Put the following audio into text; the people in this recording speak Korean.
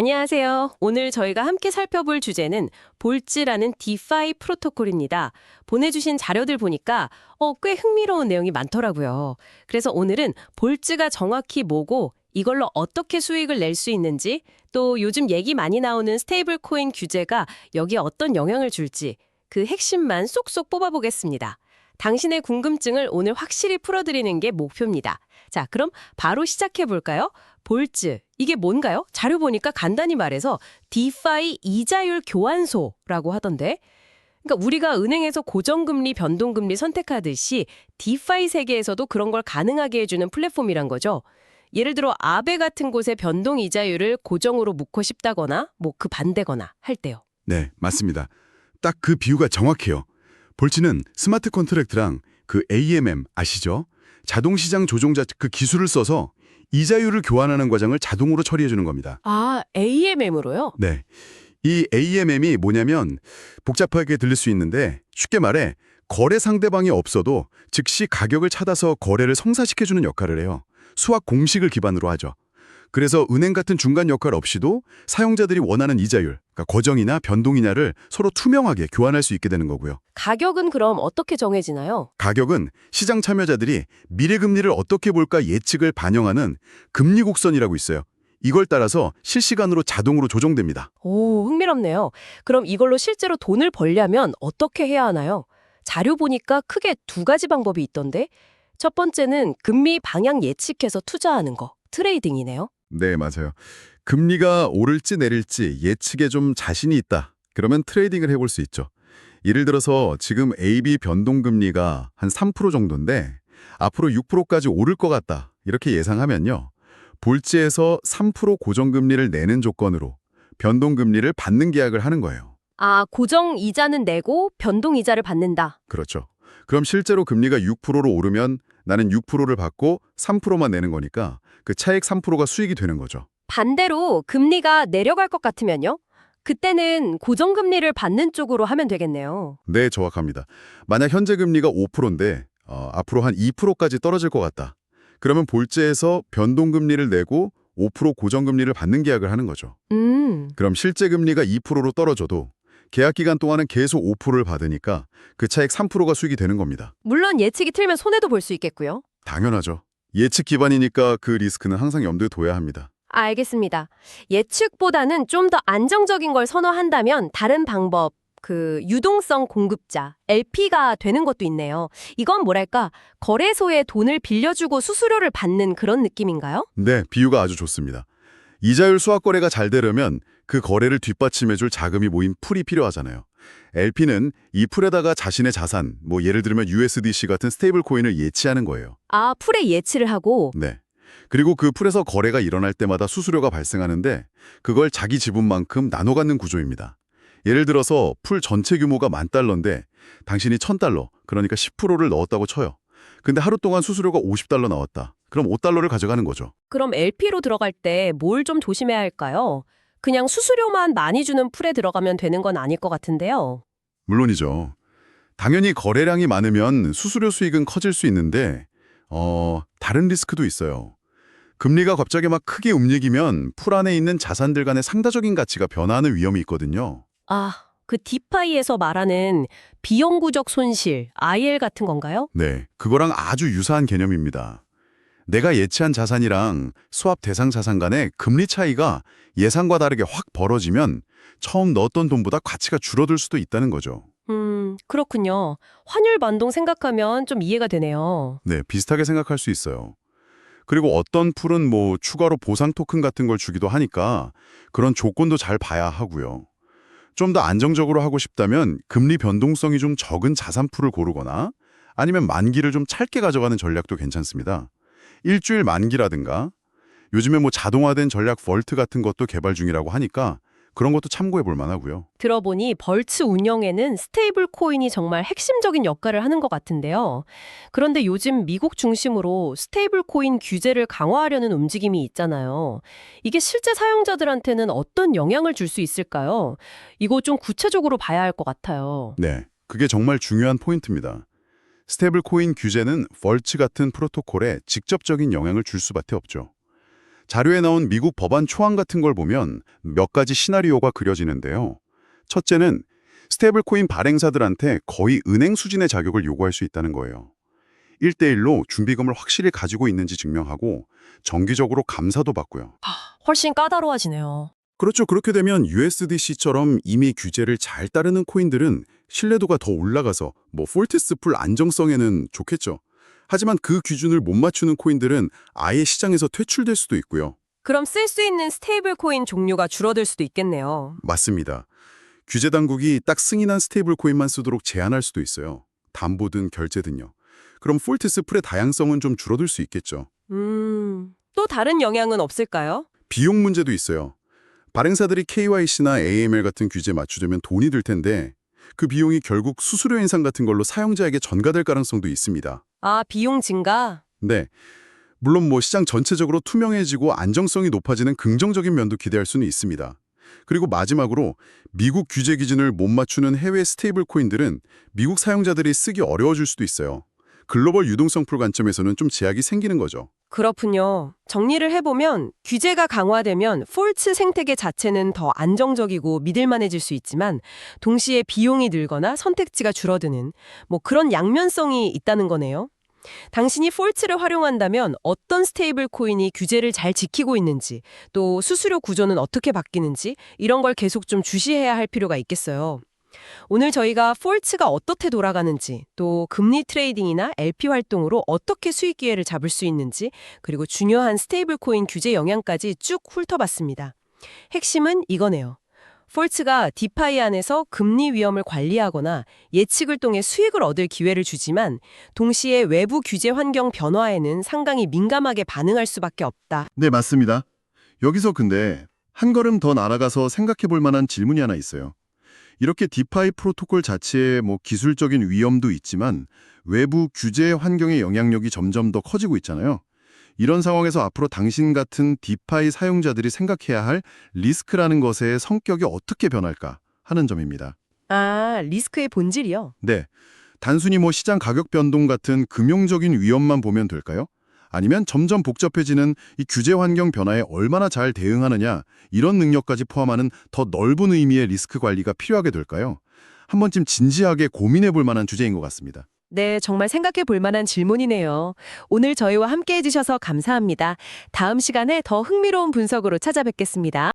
안녕하세요. 오늘 저희가 함께 살펴볼 주제는 볼츠라는 디파이 프로토콜입니다. 보내주신 자료들 보니까 꽤 흥미로운 내용이 많더라고요. 그래서 오늘은 볼츠가 정확히 뭐고 이걸로 어떻게 수익을 낼 수 있는지 또 요즘 얘기 많이 나오는 스테이블 코인 규제가 여기에 어떤 영향을 줄지 그 핵심만 쏙쏙 뽑아보겠습니다. 당신의 궁금증을 오늘 확실히 풀어드리는 게 목표입니다. 자, 그럼 바로 시작해볼까요? 볼츠, 이게 뭔가요? 자료 보니까 간단히 말해서 디파이 이자율 교환소라고 하던데. 그러니까 우리가 은행에서 고정금리, 변동금리 선택하듯이 디파이 세계에서도 그런 걸 가능하게 해주는 플랫폼이란 거죠. 예를 들어 아베 같은 곳에 변동 이자율을 고정으로 묻고 싶다거나 뭐 그 반대거나 할 때요. 네, 맞습니다. 딱 그 비유가 정확해요. 볼츠는 스마트 컨트랙트랑 그 AMM 아시죠? 자동시장 조종자 그 기술을 써서 이자율을 교환하는 과정을 자동으로 처리해 주는 겁니다. 아, AMM으로요? 네. 이 AMM이 뭐냐면 복잡하게 들릴 수 있는데 쉽게 말해 거래 상대방이 없어도 즉시 가격을 찾아서 거래를 성사시켜 주는 역할을 해요. 수학 공식을 기반으로 하죠. 그래서 은행 같은 중간 역할 없이도 사용자들이 원하는 이자율, 그러니까 고정이나 변동이냐를 서로 투명하게 교환할 수 있게 되는 거고요. 가격은 그럼 어떻게 정해지나요? 가격은 시장 참여자들이 미래 금리를 어떻게 볼까 예측을 반영하는 금리 곡선이라고 있어요. 이걸 따라서 실시간으로 자동으로 조정됩니다. 오, 흥미롭네요. 그럼 이걸로 실제로 돈을 벌려면 어떻게 해야 하나요? 자료 보니까 크게 두 가지 방법이 있던데. 첫 번째는 금리 방향 예측해서 투자하는 거, 트레이딩이네요. 네, 맞아요. 금리가 오를지 내릴지 예측에 좀 자신이 있다. 그러면 트레이딩을 해볼 수 있죠. 예를 들어서 지금 AB 변동금리가 한 3% 정도인데 앞으로 6%까지 오를 것 같다. 이렇게 예상하면요. 볼츠에서 3% 고정금리를 내는 조건으로 변동금리를 받는 계약을 하는 거예요. 아, 고정 이자는 내고 변동 이자를 받는다. 그렇죠. 그럼 실제로 금리가 6%로 오르면 나는 6%를 받고 3%만 내는 거니까 그 차액 3%가 수익이 되는 거죠. 반대로 금리가 내려갈 것 같으면요? 그때는 고정금리를 받는 쪽으로 하면 되겠네요. 네, 정확합니다. 만약 현재 금리가 5%인데 앞으로 한 2%까지 떨어질 것 같다. 그러면 볼츠에서 변동금리를 내고 5% 고정금리를 받는 계약을 하는 거죠. 그럼 실제 금리가 2%로 떨어져도 계약 기간 동안은 계속 5%를 받으니까 그 차액 3%가 수익이 되는 겁니다. 물론 예측이 틀면 손해도 볼 수 있겠고요. 당연하죠. 예측 기반이니까 그 리스크는 항상 염두에 둬야 합니다. 알겠습니다. 예측보다는 좀 더 안정적인 걸 선호한다면 다른 방법, 유동성 공급자, LP가 되는 것도 있네요. 이건 뭐랄까, 거래소에 돈을 빌려주고 수수료를 받는 그런 느낌인가요? 네, 비유가 아주 좋습니다. 이자율 수학 거래가 잘 되려면 그 거래를 뒷받침해줄 자금이 모인 풀이 필요하잖아요. LP는 이 풀에다가 자신의 자산, 뭐 예를 들면 USDC 같은 스테이블 코인을 예치하는 거예요. 아, 풀에 예치를 하고. 네. 그리고 그 풀에서 거래가 일어날 때마다 수수료가 발생하는데 그걸 자기 지분만큼 나눠 갖는 구조입니다. 예를 들어서 풀 전체 규모가 $10,000인데 당신이 $1,000, 그러니까 10%를 넣었다고 쳐요. 근데 하루 동안 수수료가 $50 나왔다. 그럼 $5를 가져가는 거죠. 그럼 LP로 들어갈 때 뭘 좀 조심해야 할까요? 그냥 수수료만 많이 주는 풀에 들어가면 되는 건 아닐 것 같은데요. 물론이죠. 당연히 거래량이 많으면 수수료 수익은 커질 수 있는데 다른 리스크도 있어요. 금리가 갑자기 막 크게 움직이면 풀 안에 있는 자산들 간의 상대적인 가치가 변화하는 위험이 있거든요. 아, 그 디파이에서 말하는 비영구적 손실, IL 같은 건가요? 네, 그거랑 아주 유사한 개념입니다. 내가 예치한 자산이랑 수합 대상 자산 간의 금리 차이가 예상과 다르게 확 벌어지면 처음 넣었던 돈보다 가치가 줄어들 수도 있다는 거죠. 그렇군요. 환율 반동 생각하면 좀 이해가 되네요. 네, 비슷하게 생각할 수 있어요. 그리고 어떤 풀은 뭐 추가로 보상 토큰 같은 걸 주기도 하니까 그런 조건도 잘 봐야 하고요. 좀 더 안정적으로 하고 싶다면 금리 변동성이 좀 적은 자산 풀을 고르거나 아니면 만기를 좀 짧게 가져가는 전략도 괜찮습니다. 일주일 만기라든가 요즘에 뭐 자동화된 전략 벌트 같은 것도 개발 중이라고 하니까 그런 것도 참고해 볼 만하고요. 들어보니 벌츠 운영에는 스테이블 코인이 정말 핵심적인 역할을 하는 것 같은데요. 그런데 요즘 미국 중심으로 스테이블 코인 규제를 강화하려는 움직임이 있잖아요. 이게 실제 사용자들한테는 어떤 영향을 줄 수 있을까요? 이거 좀 구체적으로 봐야 할 것 같아요. 네, 그게 정말 중요한 포인트입니다. 스테이블 코인 규제는 벌츠 같은 프로토콜에 직접적인 영향을 줄 수밖에 없죠. 자료에 나온 미국 법안 초안 같은 걸 보면 몇 가지 시나리오가 그려지는데요. 첫째는 스테이블코인 발행사들한테 거의 은행 수준의 자격을 요구할 수 있다는 거예요. 1대1로 준비금을 확실히 가지고 있는지 증명하고 정기적으로 감사도 받고요. 훨씬 까다로워지네요. 그렇죠. 그렇게 되면 USDC처럼 이미 규제를 잘 따르는 코인들은 신뢰도가 더 올라가서 폴티스풀 안정성에는 좋겠죠. 하지만 그 기준을 못 맞추는 코인들은 아예 시장에서 퇴출될 수도 있고요. 그럼 쓸 수 있는 스테이블 코인 종류가 줄어들 수도 있겠네요. 맞습니다. 규제 당국이 딱 승인한 스테이블 코인만 쓰도록 제한할 수도 있어요. 담보든 결제든요. 그럼 폴티스풀의 다양성은 좀 줄어들 수 있겠죠. 또 다른 영향은 없을까요? 비용 문제도 있어요. 발행사들이 KYC나 AML 같은 규제 맞추려면 돈이 들 텐데 그 비용이 결국 수수료 인상 같은 걸로 사용자에게 전가될 가능성도 있습니다. 아, 비용 증가? 네. 물론 시장 전체적으로 투명해지고 안정성이 높아지는 긍정적인 면도 기대할 수는 있습니다. 그리고 마지막으로 미국 규제 기준을 못 맞추는 해외 스테이블 코인들은 미국 사용자들이 쓰기 어려워질 수도 있어요. 글로벌 유동성 풀 관점에서는 좀 제약이 생기는 거죠. 그렇군요. 정리를 해보면 규제가 강화되면 폴츠 생태계 자체는 더 안정적이고 믿을만해질 수 있지만 동시에 비용이 늘거나 선택지가 줄어드는 그런 양면성이 있다는 거네요. 당신이 폴츠를 활용한다면 어떤 스테이블 코인이 규제를 잘 지키고 있는지, 또 수수료 구조는 어떻게 바뀌는지 이런 걸 계속 좀 주시해야 할 필요가 있겠어요. 오늘 저희가 폴츠가 어떻게 돌아가는지, 또 금리 트레이딩이나 LP 활동으로 어떻게 수익 기회를 잡을 수 있는지, 그리고 중요한 스테이블 코인 규제 영향까지 쭉 훑어봤습니다. 핵심은 이거네요. 폴츠가 디파이 안에서 금리 위험을 관리하거나 예측을 통해 수익을 얻을 기회를 주지만 동시에 외부 규제 환경 변화에는 상당히 민감하게 반응할 수밖에 없다. 네, 맞습니다. 여기서 근데 한 걸음 더 날아가서 생각해 볼 만한 질문이 하나 있어요. 이렇게 디파이 프로토콜 자체에 기술적인 위험도 있지만 외부 규제 환경의 영향력이 점점 더 커지고 있잖아요. 이런 상황에서 앞으로 당신 같은 디파이 사용자들이 생각해야 할 리스크라는 것의 성격이 어떻게 변할까 하는 점입니다. 아, 리스크의 본질이요? 네, 단순히 시장 가격 변동 같은 금융적인 위험만 보면 될까요? 아니면 점점 복잡해지는 이 규제 환경 변화에 얼마나 잘 대응하느냐 이런 능력까지 포함하는 더 넓은 의미의 리스크 관리가 필요하게 될까요? 한 번쯤 진지하게 고민해 볼 만한 주제인 것 같습니다. 네, 정말 생각해 볼 만한 질문이네요. 오늘 저희와 함께 해주셔서 감사합니다. 다음 시간에 더 흥미로운 분석으로 찾아뵙겠습니다.